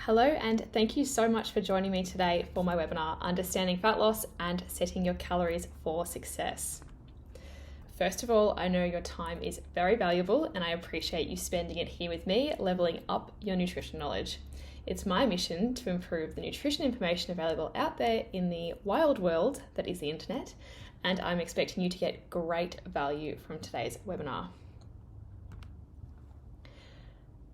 Hello, and thank you so much for joining me today for my webinar, Understanding Fat Loss and Setting Your Calories for Success. First of all, I know your time is very valuable and I appreciate you spending it here with me, leveling up your nutrition knowledge. It's my mission to improve the nutrition information available out there in the wild world that is the internet, and I'm expecting you to get great value from today's webinar.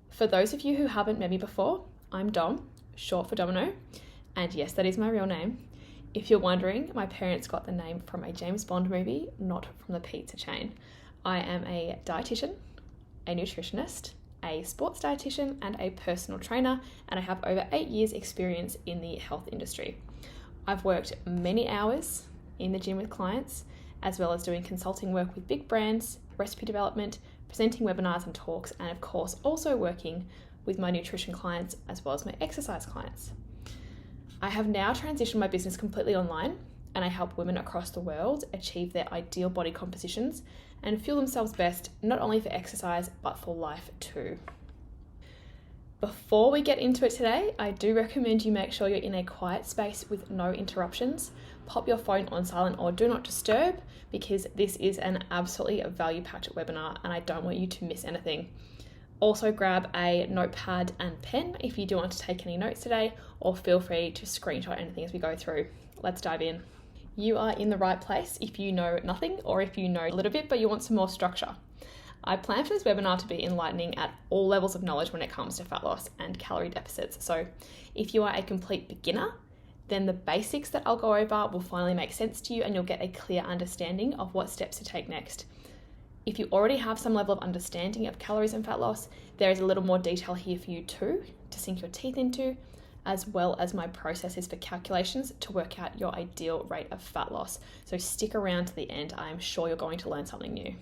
For those of you who haven't met me before, I'm Dom, short for Domino, and yes, that is my real name. If you're wondering, my parents got the name from a James Bond movie, not from the pizza chain. I am a dietitian, a nutritionist, a sports dietitian, and a personal trainer, and I have over 8 years experience in the health industry. I've worked many hours in the gym with clients, as well as doing consulting work with big brands, recipe development, presenting webinars and talks, and of course also working with my nutrition clients as well as my exercise clients. I have now transitioned my business completely online, and I help women across the world achieve their ideal body compositions and feel themselves best, not only for exercise but for life too. Before we get into it today, I do recommend you make sure you're in a quiet space with no interruptions. Pop your phone on silent or do not disturb, because this is an absolutely value-packed webinar and I don't want you to miss anything. Also grab a notepad and pen if you do want to take any notes today, or feel free to screenshot anything as we go through. Let's dive in. You are in the right place if you know nothing, or if you know a little bit but you want some more structure. I plan for this webinar to be enlightening at all levels of knowledge when it comes to fat loss and calorie deficits. So if you are a complete beginner, then the basics that I'll go over will finally make sense to you and you'll get a clear understanding of what steps to take next. If you already have some level of understanding of calories and fat loss, there is a little more detail here for you too, to sink your teeth into, as well as my processes for calculations to work out your ideal rate of fat loss. So stick around to the end, I am sure you're going to learn something new.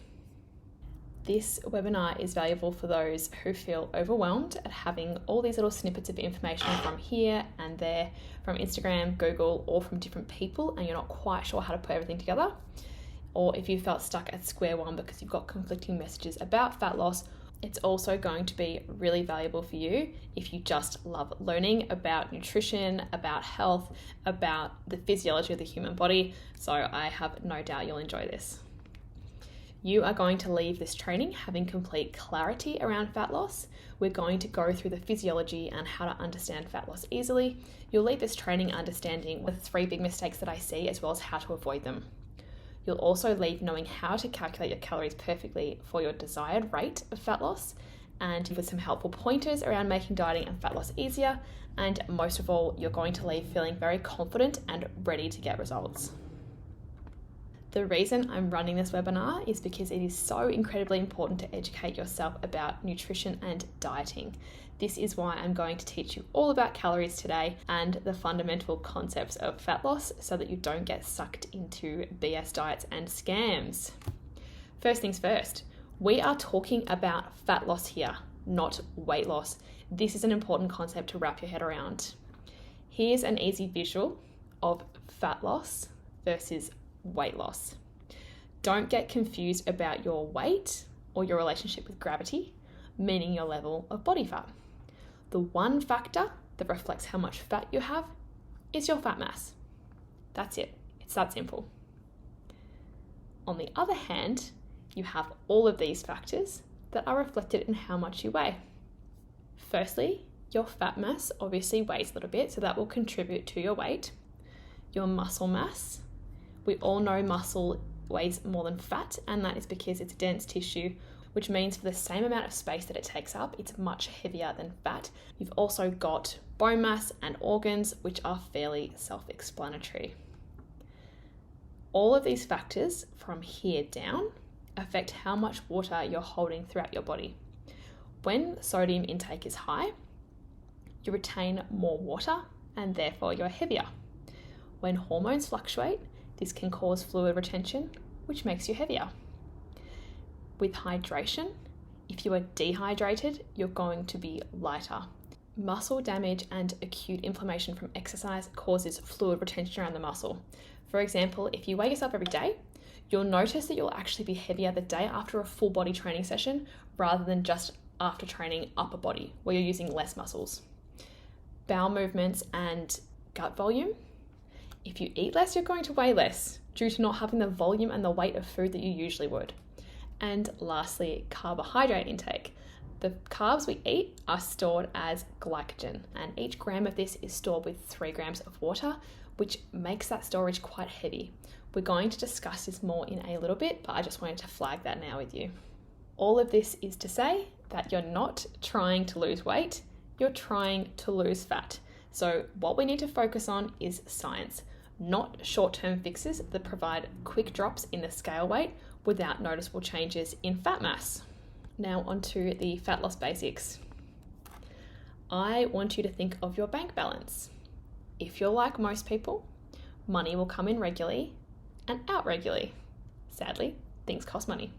This webinar is valuable for those who feel overwhelmed at having all these little snippets of information from here and there, from Instagram, Google, or from different people, and you're not quite sure how to put everything together. Or if you felt stuck at square one because you've got conflicting messages about fat loss, it's also going to be really valuable for you if you just love learning about nutrition, about health, about the physiology of the human body. So I have no doubt you'll enjoy this. You are going to leave this training having complete clarity around fat loss. We're going to go through the physiology and how to understand fat loss easily. You'll leave this training understanding the 3 big mistakes that I see, as well as how to avoid them. You'll also leave knowing how to calculate your calories perfectly for your desired rate of fat loss, and with some helpful pointers around making dieting and fat loss easier. And most of all, you're going to leave feeling very confident and ready to get results. The reason I'm running this webinar is because it is so incredibly important to educate yourself about nutrition and dieting. This is why I'm going to teach you all about calories today and the fundamental concepts of fat loss so that you don't get sucked into BS diets and scams. First things first, we are talking about fat loss here, not weight loss. This is an important concept to wrap your head around. Here's an easy visual of fat loss versus weight loss. Don't get confused about your weight or your relationship with gravity, meaning your level of body fat. The one factor that reflects how much fat you have is your fat mass. That's it. It's that simple. On the other hand, you have all of these factors that are reflected in how much you weigh. Firstly, your fat mass obviously weighs a little bit, so that will contribute to your weight. Your muscle mass. We all know muscle weighs more than fat, and that is because it's dense tissue, which means for the same amount of space that it takes up, it's much heavier than fat. You've also got bone mass and organs, which are fairly self-explanatory. All of these factors from here down affect how much water you're holding throughout your body. When sodium intake is high, you retain more water and therefore you're heavier. When hormones fluctuate, this can cause fluid retention, which makes you heavier. With hydration, if you are dehydrated, you're going to be lighter. Muscle damage and acute inflammation from exercise causes fluid retention around the muscle. For example, if you weigh yourself every day, you'll notice that you'll actually be heavier the day after a full body training session rather than just after training upper body, where you're using less muscles. bowel movements, and gut volume. If you eat less, you're going to weigh less due to not having the volume and the weight of food that you usually would. And lastly, carbohydrate intake. The carbs we eat are stored as glycogen, and each gram of this is stored with 3 grams of water, which makes that storage quite heavy. We're going to discuss this more in a little bit, but I just wanted to flag that now with you. All of this is to say that you're not trying to lose weight, you're trying to lose fat. So what we need to focus on is science, not short-term fixes that provide quick drops in the scale weight without noticeable changes in fat mass. Now onto the fat loss basics. I want you to think of your bank balance. If you're like most people, money will come in regularly and out regularly. Sadly, things cost money.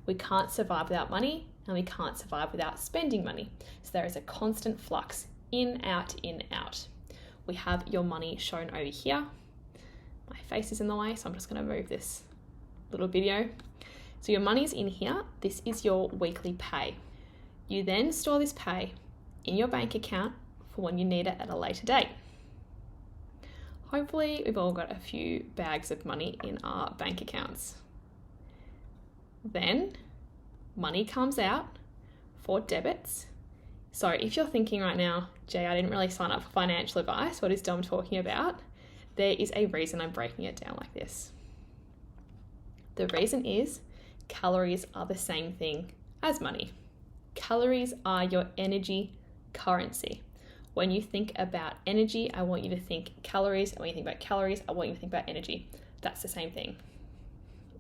We can't survive without money, and we can't survive without spending money. So there is a constant flux in, out, in, out. We have your money shown over here. My face is in the way, so I'm just going to move this little video. So your money's in here. This is your weekly pay. You then store this pay in your bank account for when you need it at a later date. Hopefully, we've all got a few bags of money in our bank accounts. Then, money comes out for debits. So if you're thinking right now, Jay, I didn't really sign up for financial advice, what is Dom talking about? There is a reason I'm breaking it down like this. The reason is calories are the same thing as money. Calories are your energy currency. When you think about energy, I want you to think calories. And when you think about calories, I want you to think about energy. That's the same thing.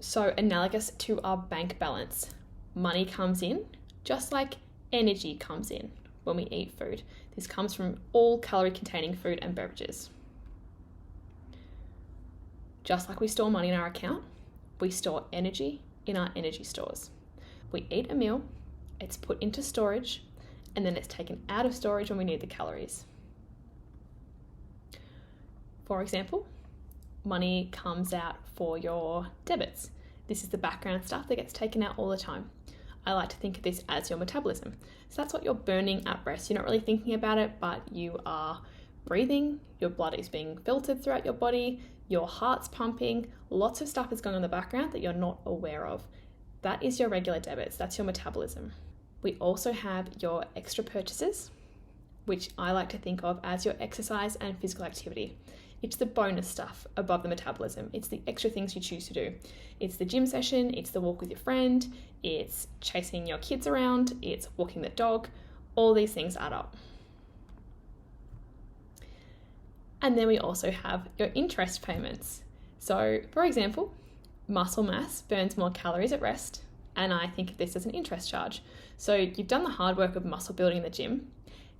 So analogous to our bank balance, money comes in just like energy comes in when we eat food. This comes from all calorie-containing food and beverages. Just like we store money in our account, we store energy in our energy stores. We eat a meal, it's put into storage, and then it's taken out of storage when we need the calories. For example, money comes out for your debits. This is the background stuff that gets taken out all the time. I like to think of this as your metabolism. So that's what you're burning at rest. You're not really thinking about it, but you are breathing, your blood is being filtered throughout your body, your heart's pumping, lots of stuff is going on in the background that you're not aware of. That is your regular debits, that's your metabolism. We also have your extra purchases, which I like to think of as your exercise and physical activity. It's the bonus stuff above the metabolism. It's the extra things you choose to do. It's the gym session, it's the walk with your friend, it's chasing your kids around, it's walking the dog. All these things add up. And then we also have your interest payments. So, for example, muscle mass burns more calories at rest, and I think of this as an interest charge. So you've done the hard work of muscle building in the gym.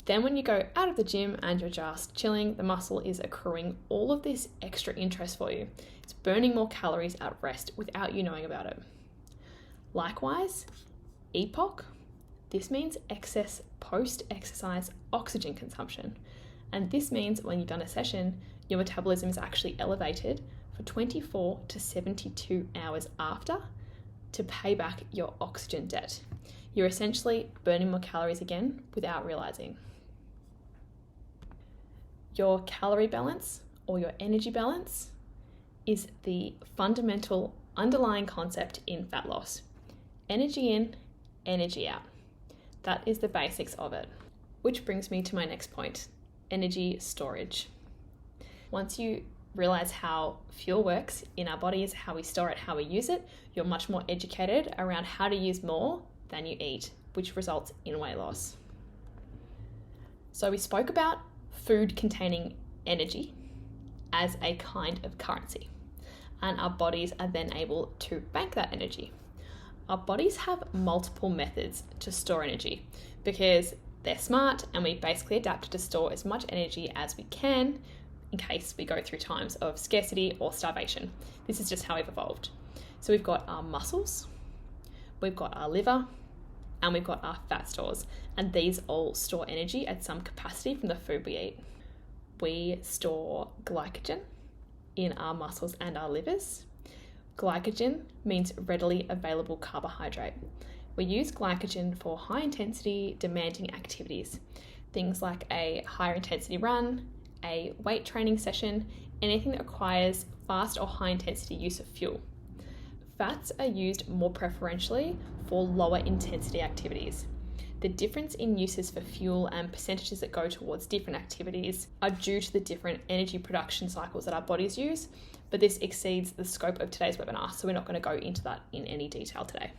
Then when you go out of the gym and you're just chilling, the muscle is accruing all of this extra interest for you. It's burning more calories at rest without you knowing about it. Likewise, EPOC, this means excess post-exercise oxygen consumption. And this means when you've done a session, your metabolism is actually elevated for 24 to 72 hours after to pay back your oxygen debt. You're essentially burning more calories again without realizing. Your calorie balance or your energy balance is the fundamental underlying concept in fat loss. Energy in, energy out. That is the basics of it. Which brings me to my next point, energy storage. Once you realize how fuel works in our bodies, how we store it, how we use it, you're much more educated around how to use more than you eat, which results in weight loss. So we spoke about food containing energy as a kind of currency, and our bodies are then able to bank that energy. Our bodies have multiple methods to store energy because they're smart, and we basically adapted to store as much energy as we can in case we go through times of scarcity or starvation. This is just how we've evolved. So we've got our muscles, we've got our liver, and we've got our fat stores, and these all store energy at some capacity from the food we eat. We store glycogen in our muscles and our livers. Glycogen means readily available carbohydrate. We use glycogen for high intensity, demanding activities. things like a higher intensity run, a weight training session, anything that requires fast or high intensity use of fuel. Fats are used more preferentially for lower intensity activities. The difference in uses for fuel and percentages that go towards different activities are due to the different energy production cycles that our bodies use, but this exceeds the scope of today's webinar, so we're not going to go into that in any detail today.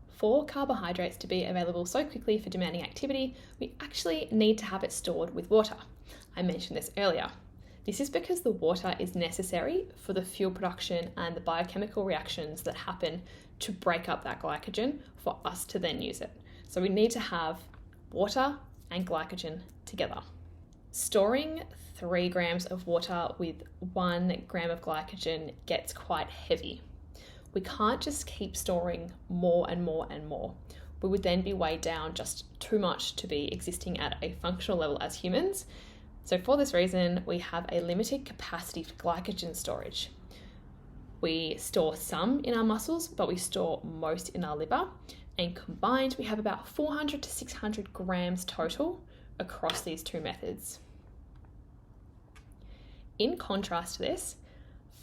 For carbohydrates to be available so quickly for demanding activity, we actually need to have it stored with water. I mentioned this earlier. This is because the water is necessary for the fuel production and the biochemical reactions that happen to break up that glycogen for us to then use it. So we need to have water and glycogen together. Storing 3 grams of water with 1 gram of glycogen gets quite heavy. We can't just keep storing more and more and more. We would then be weighed down just too much to be existing at a functional level as humans. So for this reason, we have a limited capacity for glycogen storage. We store some in our muscles, but we store most in our liver. And combined, we have about 400 to 600 grams total across these 2 methods. In contrast to this,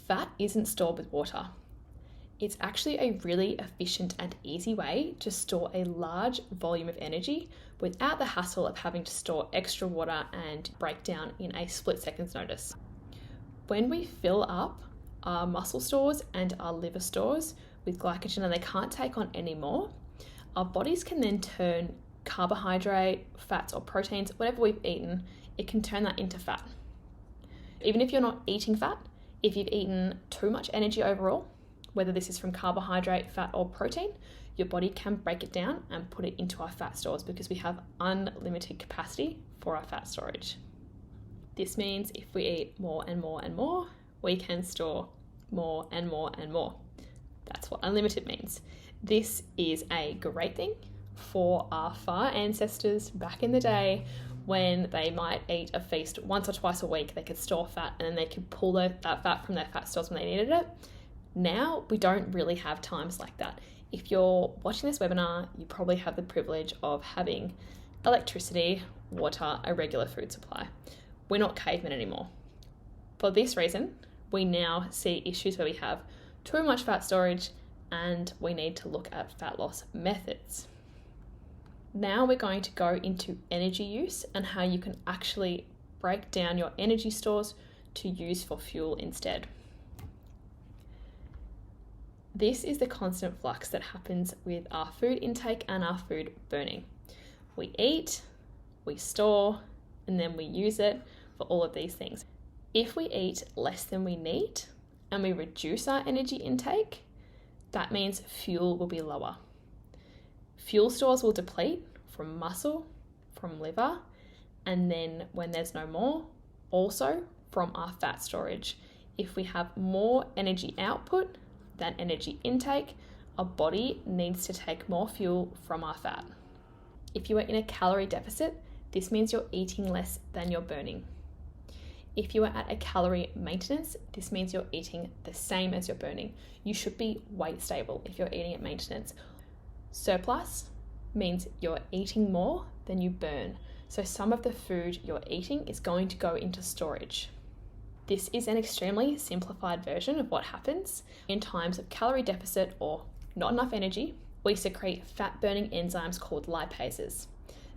fat isn't stored with water. It's actually a really efficient and easy way to store a large volume of energy without the hassle of having to store extra water and break down in a split second's notice. When we fill up our muscle stores and our liver stores with glycogen and they can't take on any more, our bodies can then turn carbohydrate, fats or proteins, whatever we've eaten, it can turn that into fat. Even if you're not eating fat, if you've eaten too much energy overall, whether this is from carbohydrate, fat or protein, your body can break it down and put it into our fat stores because we have unlimited capacity for our fat storage. This means if we eat more and more and more, we can store more and more and more. That's what unlimited means. This is a great thing for our far ancestors back in the day when they might eat a feast once or twice a week. They could store fat and then they could pull that fat from their fat stores when they needed it. Now we don't really have times like that. If you're watching this webinar, you probably have the privilege of having electricity, water, a regular food supply. We're not cavemen anymore. For this reason, we now see issues where we have too much fat storage and we need to look at fat loss methods. Now we're going to go into energy use and how you can actually break down your energy stores to use for fuel instead. This is the constant flux that happens with our food intake and our food burning. We eat, we store, and then we use it for all of these things. If we eat less than we need and we reduce our energy intake, that means fuel will be lower. Fuel stores will deplete from muscle, from liver, and then when there's no more, also from our fat storage. If we have more energy output than energy intake, our body needs to take more fuel from our fat. If you are in a calorie deficit, this means you're eating less than you're burning. If you are at a calorie maintenance, this means you're eating the same as you're burning. You should be weight stable if you're eating at maintenance. Surplus means you're eating more than you burn. So some of the food you're eating is going to go into storage. This is an extremely simplified version of what happens in times of calorie deficit or not enough energy. We secrete fat-burning enzymes called lipases.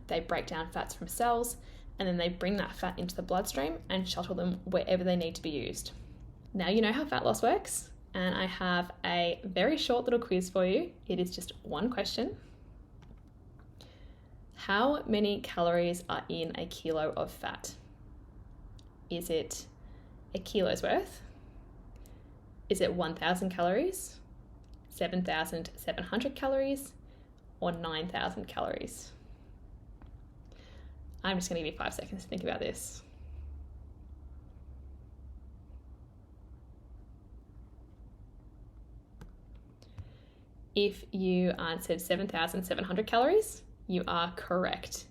They break down fats from cells and then they bring that fat into the bloodstream and shuttle them wherever they need to be used. Now you know how fat loss works, and I have a very short little quiz for you. It is just one question. How many calories are in a kilo of fat? Is it a kilo's worth? Is it 1,000 calories, 7,700 calories, or 9,000 calories? I'm just going to give you 5 seconds to think about this. If you answered 7,700 calories, you are correct.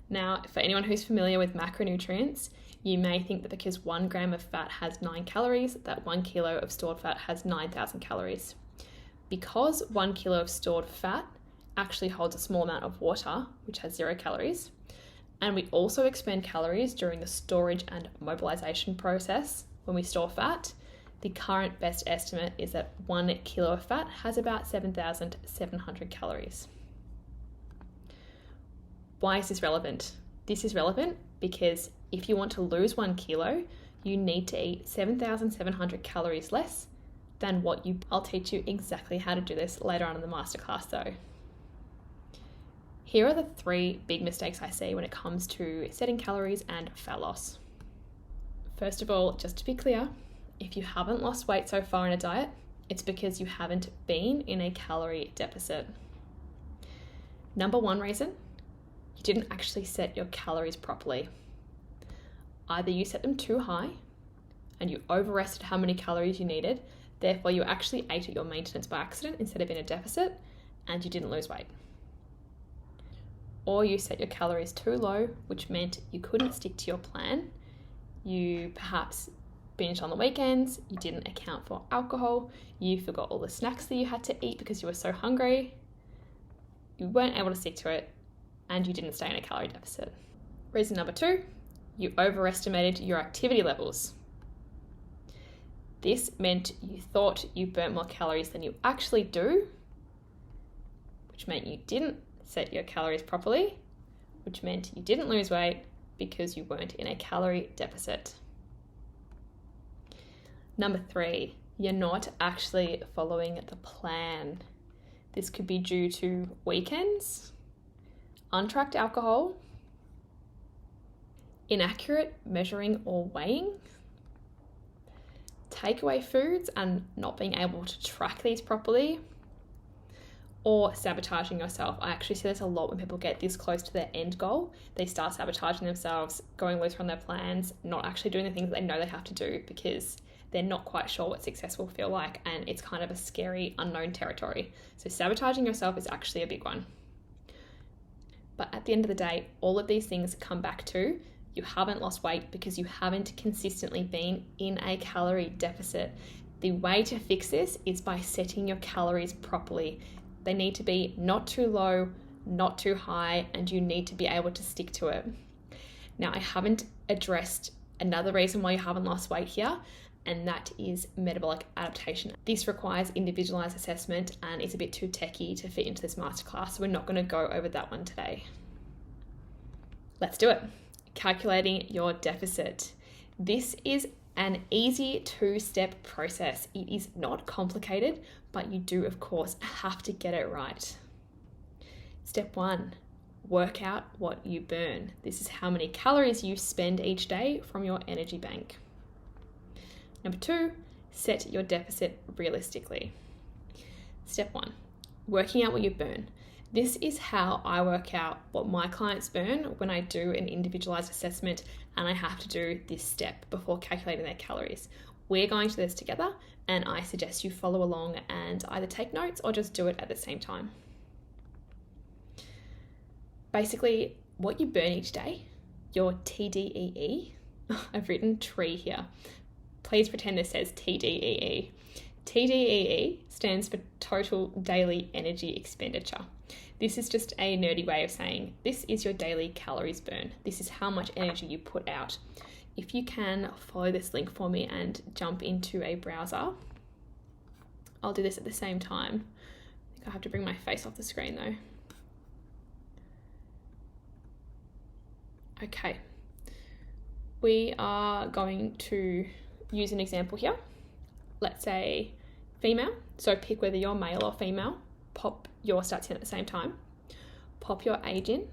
Now, for anyone who's familiar with macronutrients, you may think that because 1 gram of fat has 9 calories, that 1 kilo of stored fat has 9,000 calories. Because 1 kilo of stored fat actually holds a small amount of water, which has 0 calories, And we also expend calories during the storage and mobilization process when we store fat. The current best estimate is that 1 kilo of fat has about 7,700 calories. Why is this relevant? This is relevant because if you want to lose 1 kilo, you need to eat 7,700 calories less than what you... I'll teach you exactly how to do this later on in the masterclass though. Here are the 3 big mistakes I see when it comes to setting calories and fat loss. First of all, just to be clear, if you haven't lost weight so far in a diet, it's because you haven't been in a calorie deficit. Number 1 reason, you didn't actually set your calories properly. Either you set them too high and you overestimated how many calories you needed, therefore you actually ate at your maintenance by accident instead of in a deficit, and you didn't lose weight. Or you set your calories too low, which meant you couldn't stick to your plan. You perhaps binged on the weekends, you didn't account for alcohol, you forgot all the snacks that you had to eat because you were so hungry, you weren't able to stick to it, and you didn't stay in a calorie deficit. Reason number 2, you overestimated your activity levels. This meant you thought you burnt more calories than you actually do, which meant you didn't set your calories properly, which meant you didn't lose weight because you weren't in a calorie deficit. Number 3, you're not actually following the plan. This could be due to weekends, untracked alcohol, inaccurate measuring or weighing, takeaway foods and not being able to track these properly, or sabotaging yourself. I actually see this a lot when people get this close to their end goal. They start sabotaging themselves, going looser on their plans, not actually doing the things they know they have to do because they're not quite sure what success will feel like, and it's kind of a scary unknown territory. So sabotaging yourself is actually a big one. But at the end of the day, all of these things come back to you haven't lost weight because you haven't consistently been in a calorie deficit. The way to fix this is by setting your calories properly. They need to be not too low, not too high, and you need to be able to stick to it. Now, I haven't addressed another reason why you haven't lost weight here, and that is metabolic adaptation. This requires individualized assessment and is a bit too techy to fit into this masterclass, so we're not going to go over that one today. Let's do it. Calculating your deficit. This is an easy 2-step process. It is not complicated, but you do, of course, have to get it right. Step 1, work out what you burn. This is how many calories you spend each day from your energy bank. Number 2, set your deficit realistically. Step 1, working out what you burn. This is how I work out what my clients burn when I do an individualized assessment and I have to do this step before calculating their calories. We're going to do this together, and I suggest you follow along and either take notes or just do it at the same time. Basically, what you burn each day, your TDEE, I've written tree here. Please pretend this says TDEE. TDEE stands for total daily energy expenditure. This is just a nerdy way of saying this is your daily calories burn. This is how much energy you put out. If you can follow this link for me and jump into a browser, I'll do this at the same time. I think I have to bring my face off the screen though. Okay, we are going to use an example here. Let's say female, so pick whether you're male or female, pop your stats in at the same time, pop your age in.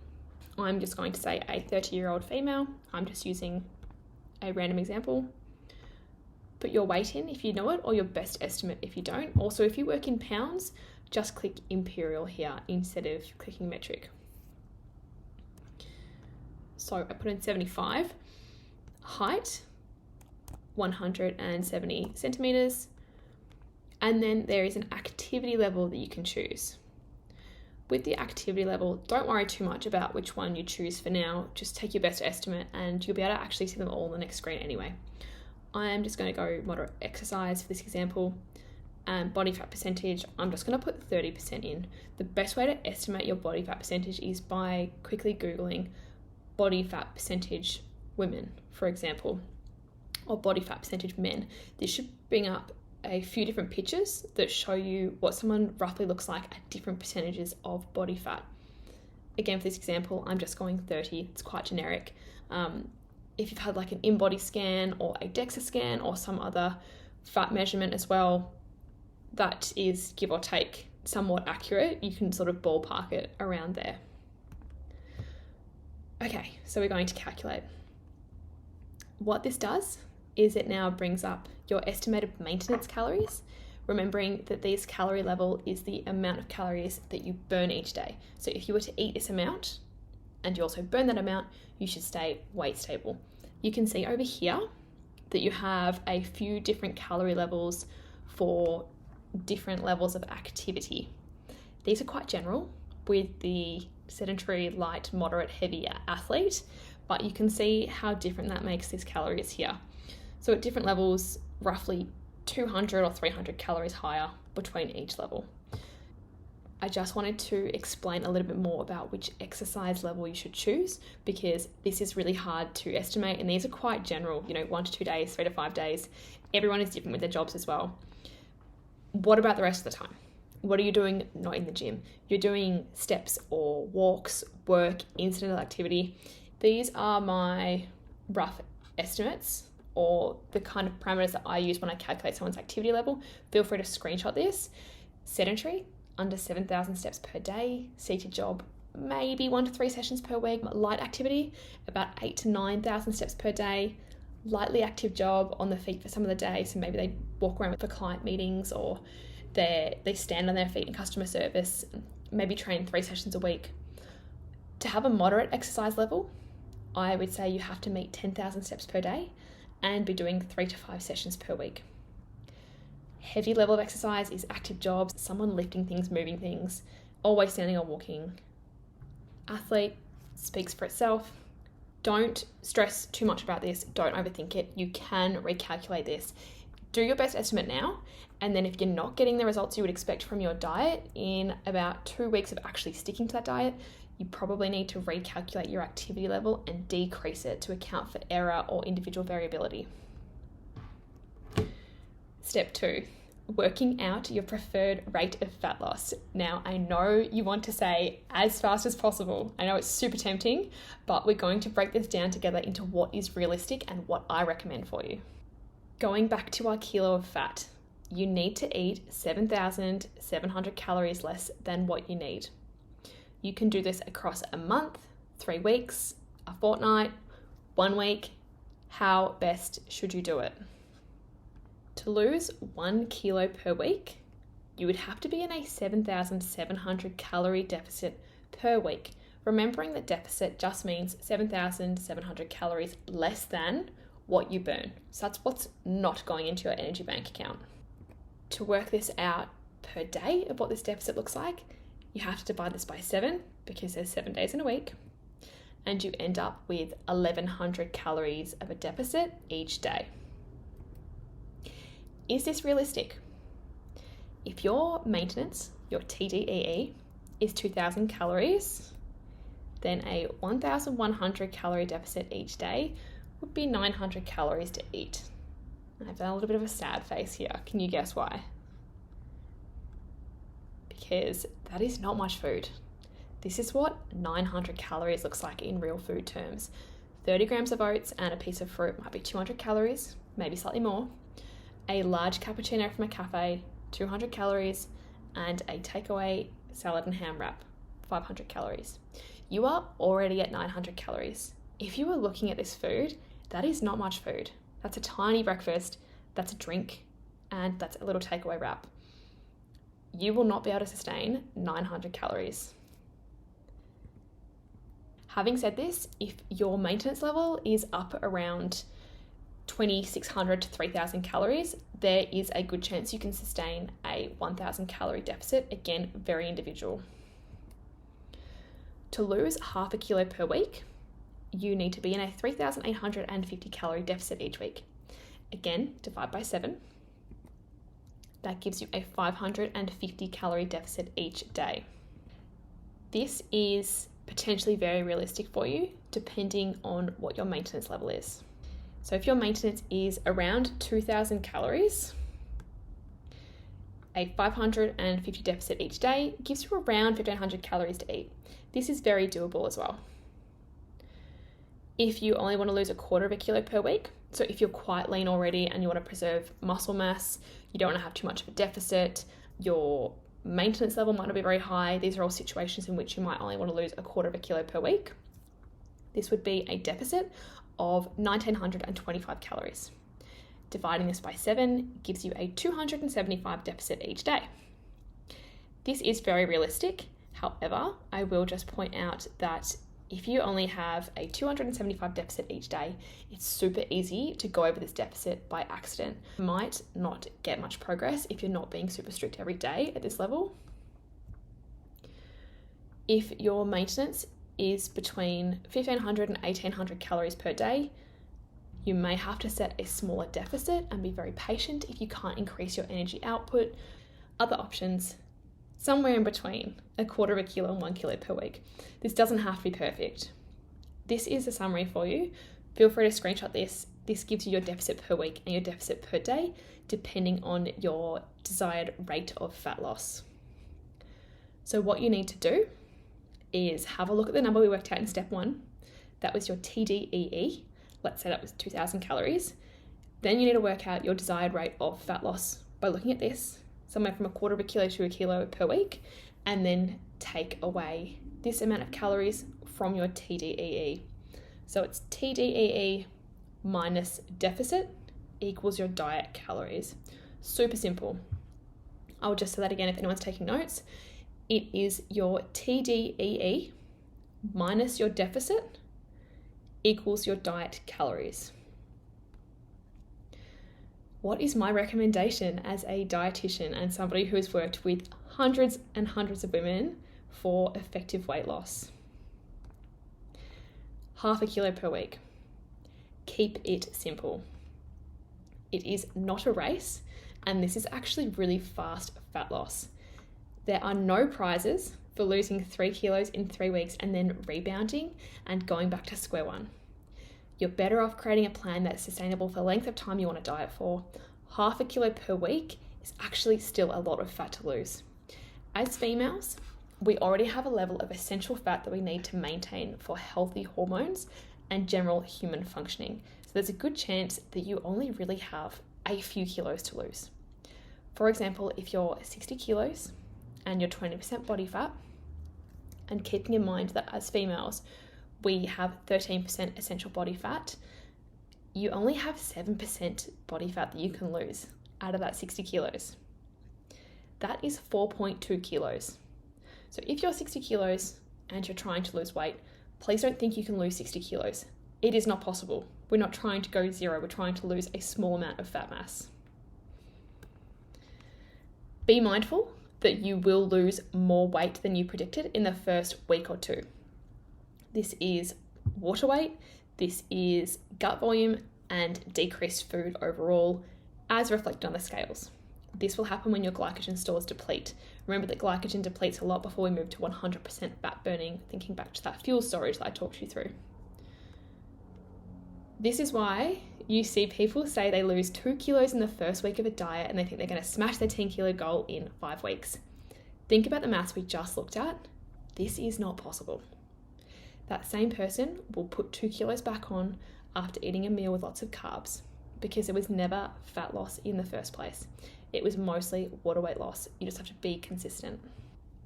I'm just going to say a 30-year-old female. I'm just using a random example. Put your weight in if you know it, or your best estimate if you don't. Also, if you work in pounds, just click imperial here instead of clicking metric. So I put in 75, height, 170 centimeters, and then there is an activity level that you can choose. With the activity level, don't worry too much about which one you choose for now. Just take your best estimate and you'll be able to actually see them all on the next screen anyway. I'm just going to go moderate exercise for this example. Body fat percentage, I'm just going to put 30% in. The best way to estimate your body fat percentage is by quickly Googling body fat percentage women, for example, or body fat percentage men, this should bring up a few different pictures that show you what someone roughly looks like at different percentages of body fat. Again, for this example, I'm just going 30. It's quite generic. If you've had like an in-body scan or a DEXA scan or some other fat measurement as well, that is, give or take, somewhat accurate. You can sort of ballpark it around there. Okay, so we're going to calculate. What this does is it now brings up your estimated maintenance calories, remembering that this calorie level is the amount of calories that you burn each day. So if you were to eat this amount and you also burn that amount, you should stay weight stable. You can see over here that you have a few different calorie levels for different levels of activity. These are quite general with the sedentary, light, moderate, heavy athlete, but you can see how different that makes these calories here. So at different levels, roughly 200 or 300 calories higher between each level. I just wanted to explain a little bit more about which exercise level you should choose, because this is really hard to estimate, and these are quite general, 1 to 2 days, 3 to 5 days. Everyone is different with their jobs as well. What about the rest of the time? What are you doing not in the gym? You're doing steps or walks, work, incidental activity. These are my rough estimates, or the kind of parameters that I use when I calculate someone's activity level. Feel free to screenshot this. Sedentary, under 7,000 steps per day. Seated job, maybe 1 to 3 sessions per week. Light activity, about 8 to 9,000 steps per day. Lightly active job, on the feet for some of the day. So maybe they walk around for client meetings, or they stand on their feet in customer service, maybe train 3 sessions a week. To have a moderate exercise level, I would say you have to meet 10,000 steps per day and be doing 3 to 5 sessions per week. Heavy level of exercise is active jobs, someone lifting things, moving things, always standing or walking. Athlete speaks for itself. Don't stress too much about this. Don't overthink it. You can recalculate this. Do your best estimate now, and then if you're not getting the results you would expect from your diet in about 2 weeks of actually sticking to that diet, you probably need to recalculate your activity level and decrease it to account for error or individual variability. Step 2, working out your preferred rate of fat loss. Now, I know you want to say as fast as possible. I know it's super tempting, but we're going to break this down together into what is realistic and what I recommend for you. Going back to our kilo of fat, you need to eat 7,700 calories less than what you need. You can do this across a month, 3 weeks, a fortnight, 1 week. How best should you do it? To lose 1 kilo per week, you would have to be in a 7,700 calorie deficit per week. Remembering that deficit just means 7,700 calories less than what you burn. So that's what's not going into your energy bank account. To work this out per day of what this deficit looks like, you have to divide this by 7 because there's 7 days in a week, and you end up with 1,100 calories of a deficit each day. Is this realistic? If your maintenance, your TDEE, is 2,000 calories, then a 1,100 calorie deficit each day would be 900 calories to eat. I've done a little bit of a sad face here. Can you guess why? Because that is not much food. This is what 900 calories looks like in real food terms. 30 grams of oats and a piece of fruit might be 200 calories, maybe slightly more. A large cappuccino from a cafe, 200 calories, and a takeaway salad and ham wrap, 500 calories. You are already at 900 calories. If you are looking at this food, that is not much food. That's a tiny breakfast, that's a drink, and that's a little takeaway wrap. You will not be able to sustain 900 calories. Having said this, if your maintenance level is up around 2,600 to 3,000 calories, there is a good chance you can sustain a 1,000 calorie deficit. Again, very individual. To lose half a kilo per week, you need to be in a 3,850 calorie deficit each week. Again, divide by 7. That gives you a 550 calorie deficit each day. This is potentially very realistic for you, depending on what your maintenance level is. So if your maintenance is around 2,000 calories, a 550 deficit each day gives you around 1,500 calories to eat. This is very doable as well. If you only want to lose a quarter of a kilo per week, so if you're quite lean already and you want to preserve muscle mass, you don't want to have too much of a deficit, your maintenance level might not be very high, these are all situations in which you might only want to lose a quarter of a kilo per week. This would be a deficit of 1,925 calories. Dividing this by 7 gives you a 275 deficit each day. This is very realistic. However, I will just point out that if you only have a 275 deficit each day, it's super easy to go over this deficit by accident. You might not get much progress if you're not being super strict every day at this level. If your maintenance is between 1,500 and 1,800 calories per day, you may have to set a smaller deficit and be very patient if you can't increase your energy output. Other options, somewhere in between a quarter of a kilo and 1 kilo per week. This doesn't have to be perfect. This is a summary for you. Feel free to screenshot this. This gives you your deficit per week and your deficit per day, depending on your desired rate of fat loss. So what you need to do is have a look at the number we worked out in step 1. That was your TDEE. Let's say that was 2,000 calories. Then you need to work out your desired rate of fat loss by looking at this, somewhere from a quarter of a kilo to a kilo per week, and then take away this amount of calories from your TDEE. So it's TDEE minus deficit equals your diet calories. Super simple. I'll just say that again if anyone's taking notes. It is your TDEE minus your deficit equals your diet calories. What is my recommendation as a dietitian and somebody who has worked with hundreds and hundreds of women for effective weight loss? Half a kilo per week. Keep it simple. It is not a race, and this is actually really fast fat loss. There are no prizes for losing 3 kilos in 3 weeks and then rebounding and going back to square one. You're better off creating a plan that's sustainable for the length of time you want to diet for. Half a kilo per week is actually still a lot of fat to lose. As females, we already have a level of essential fat that we need to maintain for healthy hormones and general human functioning. So there's a good chance that you only really have a few kilos to lose. For example, if you're 60 kilos and you're 20% body fat, and keeping in mind that as females, we have 13% essential body fat, you only have 7% body fat that you can lose out of that 60 kilos. That is 4.2 kilos. So if you're 60 kilos and you're trying to lose weight, please don't think you can lose 60 kilos. It is not possible. We're not trying to go zero, we're trying to lose a small amount of fat mass. Be mindful that you will lose more weight than you predicted in the first week or two. This is water weight, this is gut volume, and decreased food overall, as reflected on the scales. This will happen when your glycogen stores deplete. Remember that glycogen depletes a lot before we move to 100% fat burning, thinking back to that fuel storage that I talked you through. This is why you see people say they lose 2 kilos in the first week of a diet and they think they're going to smash their 10 kilo goal in 5 weeks. Think about the maths we just looked at. This is not possible. That same person will put 2 kilos back on after eating a meal with lots of carbs because it was never fat loss in the first place. It was mostly water weight loss. You just have to be consistent.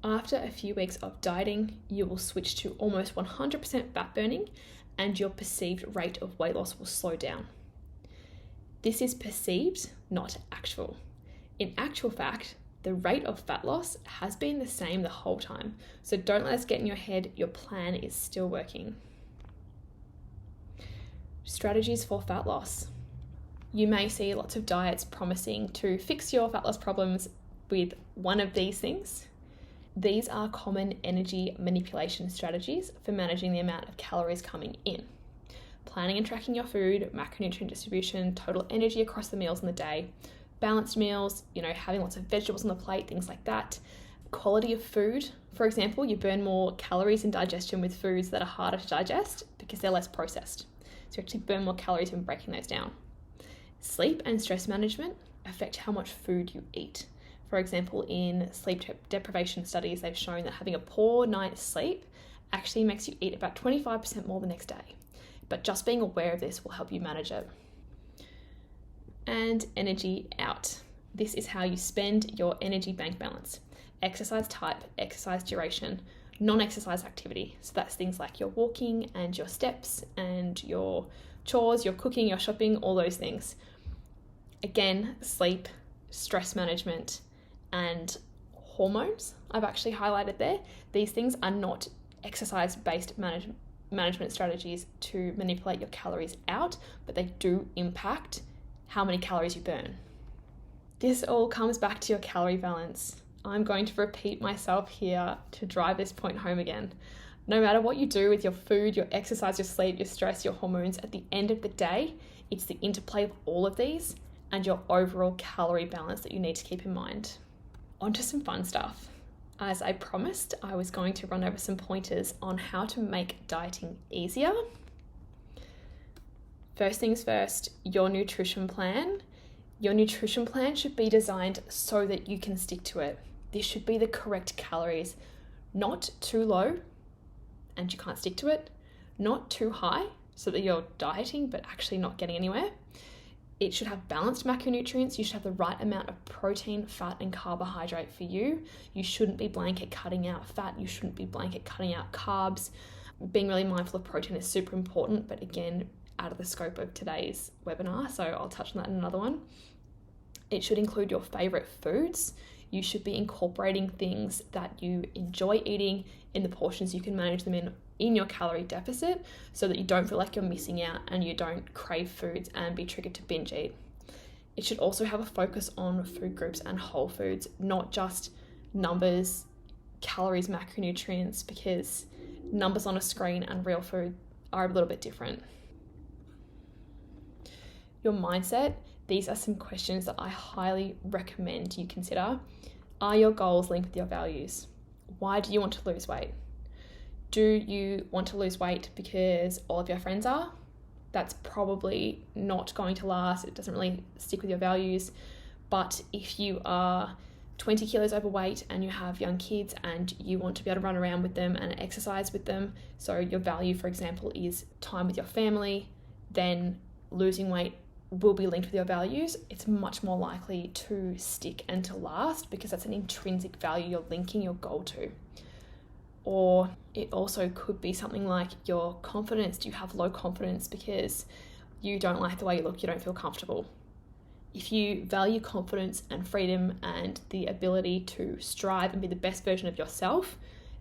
After a few weeks of dieting, you will switch to almost 100% fat burning and your perceived rate of weight loss will slow down. This is perceived, not actual. In actual fact, the rate of fat loss has been the same the whole time. So don't let us get in your head, your plan is still working. Strategies for fat loss. You may see lots of diets promising to fix your fat loss problems with one of these things. These are common energy manipulation strategies for managing the amount of calories coming in. Planning and tracking your food, macronutrient distribution, total energy across the meals in the day, balanced meals, having lots of vegetables on the plate, things like that. Quality of food, For example, you burn more calories in digestion with foods that are harder to digest because they're less processed. So you actually burn more calories when breaking those down. Sleep and stress management affect how much food you eat. For example, in sleep deprivation studies, they've shown that having a poor night's sleep actually makes you eat about 25% more the next day. But just being aware of this will help you manage it. And energy out. This is how you spend your energy bank balance. Exercise type, exercise duration, non-exercise activity. So that's things like your walking and your steps and your chores, your cooking, your shopping, all those things. Again, sleep, stress management, and hormones I've actually highlighted there. These things are not exercise-based management strategies to manipulate your calories out, but they do impact how many calories you burn. This all comes back to your calorie balance. I'm going to repeat myself here to drive this point home again. No matter what you do with your food, your exercise, your sleep, your stress, your hormones, at the end of the day, it's the interplay of all of these and your overall calorie balance that you need to keep in mind. On to some fun stuff. As I promised, I was going to run over some pointers on how to make dieting easier. First things first, your nutrition plan. Your nutrition plan should be designed so that you can stick to it. This should be the correct calories, not too low and you can't stick to it, not too high so that you're dieting but actually not getting anywhere. It should have balanced macronutrients. You should have the right amount of protein, fat, and carbohydrate for you. You shouldn't be blanket cutting out fat. You shouldn't be blanket cutting out carbs. Being really mindful of protein is super important, but again, out of the scope of today's webinar, so I'll touch on that in another one. It should include your favorite foods. You should be incorporating things that you enjoy eating in the portions you can manage them in your calorie deficit so that you don't feel like you're missing out and you don't crave foods and be triggered to binge eat. It should also have a focus on food groups and whole foods, not just numbers, calories, macronutrients, because numbers on a screen and real food are a little bit different. Your mindset. These are some questions that I highly recommend you consider. Are your goals linked with your values? Why do you want to lose weight? Do you want to lose weight because all of your friends are? That's probably not going to last. It doesn't really stick with your values. But if you are 20 kilos overweight and you have young kids and you want to be able to run around with them and exercise with them, so your value, for example, is time with your family, then losing weight will be linked with your values. It's much more likely to stick and to last because that's an intrinsic value you're linking your goal to. Or it also could be something like your confidence. Do you have low confidence because you don't like the way you look, you don't feel comfortable? If you value confidence and freedom and the ability to strive and be the best version of yourself,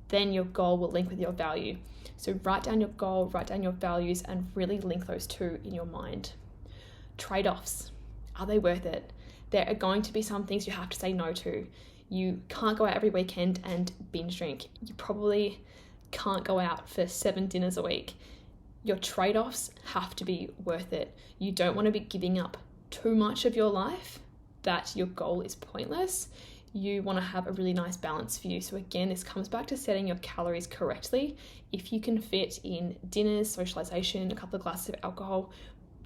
then your goal will link with your value. So write down your goal, write down your values, and really link those two in your mind. Trade-offs. Are they worth it? There are going to be some things you have to say no to. You can't go out every weekend and binge drink. You probably can't go out for 7 dinners a week. Your trade-offs have to be worth it. You don't want to be giving up too much of your life that your goal is pointless. You want to have a really nice balance for you. So again, this comes back to setting your calories correctly. If you can fit in dinners, socialization, a couple of glasses of alcohol,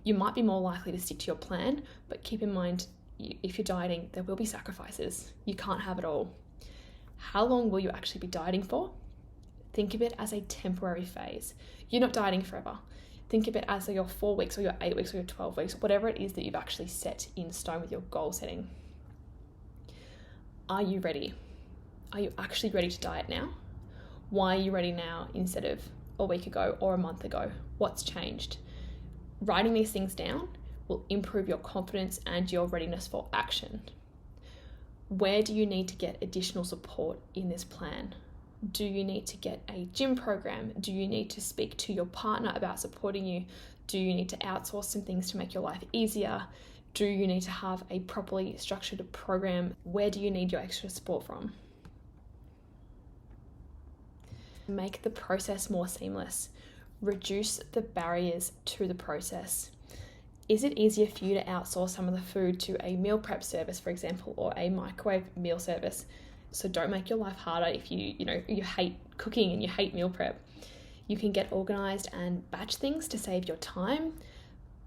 you might be more likely to stick to your plan, but keep in mind, if you're dieting, there will be sacrifices. You can't have it all. How long will you actually be dieting for? Think of it as a temporary phase. You're not dieting forever. Think of it as your 4 weeks or your 8 weeks or your 12 weeks, whatever it is that you've actually set in stone with your goal setting. Are you ready? Are you actually ready to diet now? Why are you ready now instead of a week ago or a month ago? What's changed? Writing these things down will improve your confidence and your readiness for action. Where do you need to get additional support in this plan? Do you need to get a gym program? Do you need to speak to your partner about supporting you? Do you need to outsource some things to make your life easier? Do you need to have a properly structured program? Where do you need your extra support from? Make the process more seamless. Reduce the barriers to the process. Is it easier for you to outsource some of the food to a meal prep service, for example, or a microwave meal service? So don't make your life harder if you hate cooking and you hate meal prep. You can get organized and batch things to save your time.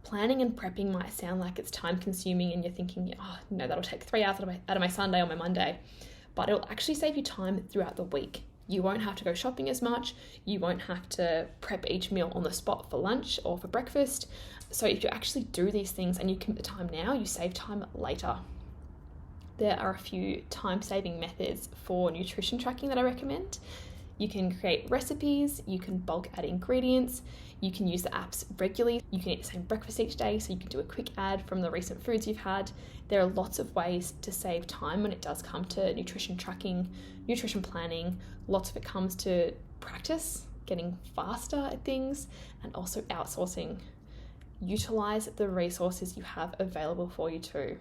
Planning and prepping might sound like it's time consuming and you're thinking, oh no, that'll take 3 hours out of my Sunday or my Monday, but it'll actually save you time throughout the week. You won't have to go shopping as much. You won't have to prep each meal on the spot for lunch or for breakfast. So if you actually do these things and you commit the time now, you save time later. There are a few time-saving methods for nutrition tracking that I recommend. You can create recipes, you can bulk add ingredients, you can use the apps regularly, you can eat the same breakfast each day, so you can do a quick ad from the recent foods you've had. There are lots of ways to save time when it does come to nutrition tracking, nutrition planning. Lots of it comes to practice, getting faster at things, and also outsourcing. Utilize the resources you have available for you too.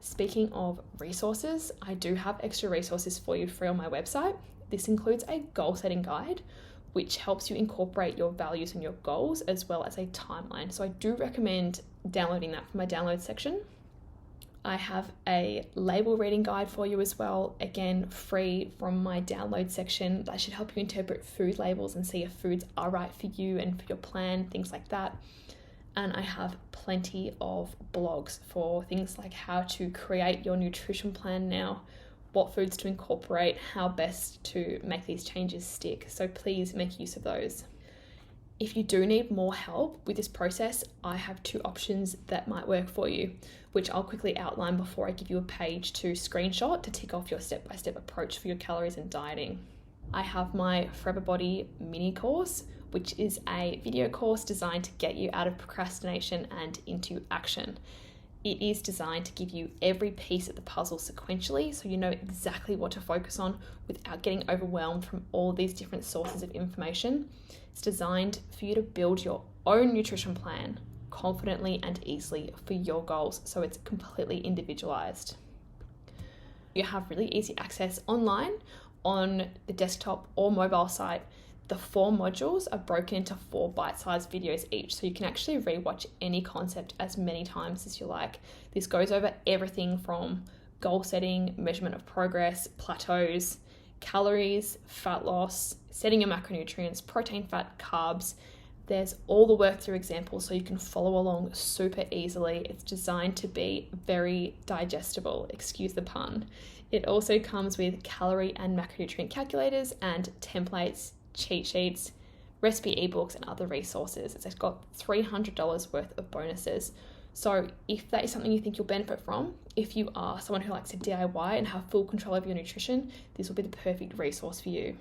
Speaking of resources, I do have extra resources for you free on my website. This includes a goal setting guide, which helps you incorporate your values and your goals, as well as a timeline. So I do recommend downloading that from my download section. I have a label reading guide for you as well, again, free from my download section. That should help you interpret food labels and see if foods are right for you and for your plan, things like that. And I have plenty of blogs for things like how to create your nutrition plan now, what foods to incorporate, how best to make these changes stick. So please make use of those. If you do need more help with this process, I have 2 options that might work for you, which I'll quickly outline before I give you a page to screenshot to tick off your step-by-step approach for your calories and dieting. I have my Forever Body mini course, which is a video course designed to get you out of procrastination and into action. It is designed to give you every piece of the puzzle sequentially, so you know exactly what to focus on without getting overwhelmed from all these different sources of information. It's designed for you to build your own nutrition plan confidently and easily for your goals, so it's completely individualized. You have really easy access online on the desktop or mobile site. The 4 modules are broken into 4 bite-sized videos each, so you can actually rewatch any concept as many times as you like. This goes over everything from goal setting, measurement of progress, plateaus, calories, fat loss, setting your macronutrients, protein, fat, carbs. There's all the work through examples so you can follow along super easily. It's designed to be very digestible, excuse the pun. It also comes with calorie and macronutrient calculators and templates, cheat sheets, recipe ebooks, and other resources. It's got $300 worth of bonuses. So if that is something you think you'll benefit from, if you are someone who likes to DIY and have full control over your nutrition, this will be the perfect resource for you.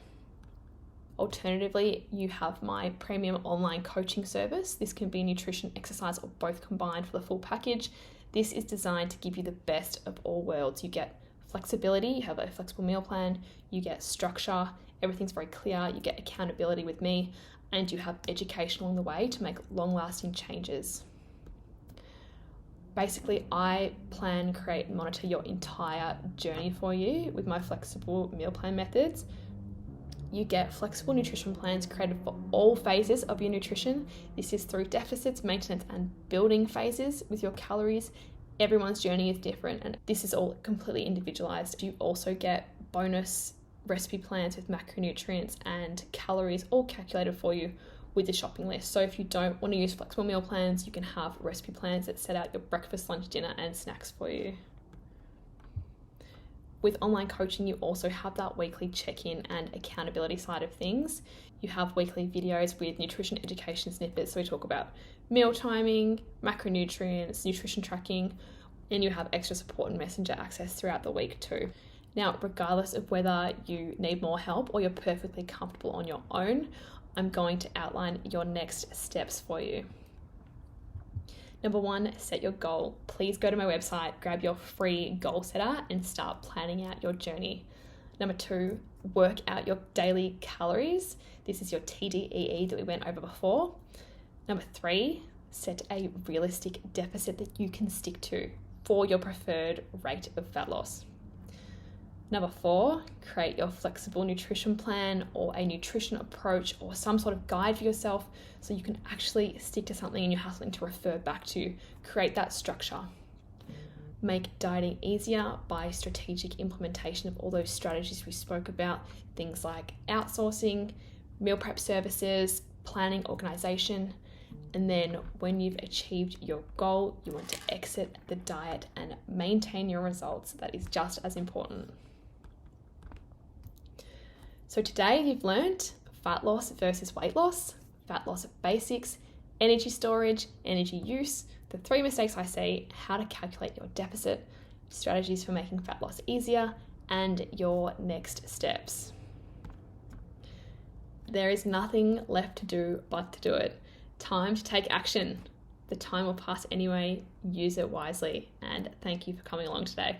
Alternatively, you have my premium online coaching service. This can be nutrition, exercise, or both combined for the full package. This is designed to give you the best of all worlds. You get flexibility, you have a flexible meal plan, you get structure, everything's very clear, you get accountability with me, and you have education along the way to make long-lasting changes. Basically, I plan, create, and monitor your entire journey for you with my flexible meal plan methods. You get flexible nutrition plans created for all phases of your nutrition. This is through deficits, maintenance, and building phases with your calories. Everyone's journey is different, and this is all completely individualized. You also get bonus recipe plans with macronutrients and calories all calculated for you with the shopping list. So if you don't want to use flexible meal plans, you can have recipe plans that set out your breakfast, lunch, dinner, and snacks for you. With online coaching, you also have that weekly check-in and accountability side of things. You have weekly videos with nutrition education snippets. So we talk about meal timing, macronutrients, nutrition tracking, and you have extra support and messenger access throughout the week too. Now, regardless of whether you need more help or you're perfectly comfortable on your own, I'm going to outline your next steps for you. Number 1, set your goal. Please go to my website, grab your free goal setter, and start planning out your journey. Number 2, work out your daily calories. This is your TDEE that we went over before. Number 3, set a realistic deficit that you can stick to for your preferred rate of fat loss. Number 4, create your flexible nutrition plan or a nutrition approach or some sort of guide for yourself so you can actually stick to something and you have something to refer back to. Create that structure. make dieting easier by strategic implementation of all those strategies we spoke about, things like outsourcing, meal prep services, planning, organization. And then when you've achieved your goal, you want to exit the diet and maintain your results. That is just as important. So today you've learned fat loss versus weight loss, fat loss basics, energy storage, energy use, the 3 mistakes I see, how to calculate your deficit, strategies for making fat loss easier, and your next steps. There is nothing left to do but to do it. Time to take action. The time will pass anyway. Use it wisely. And thank you for coming along today.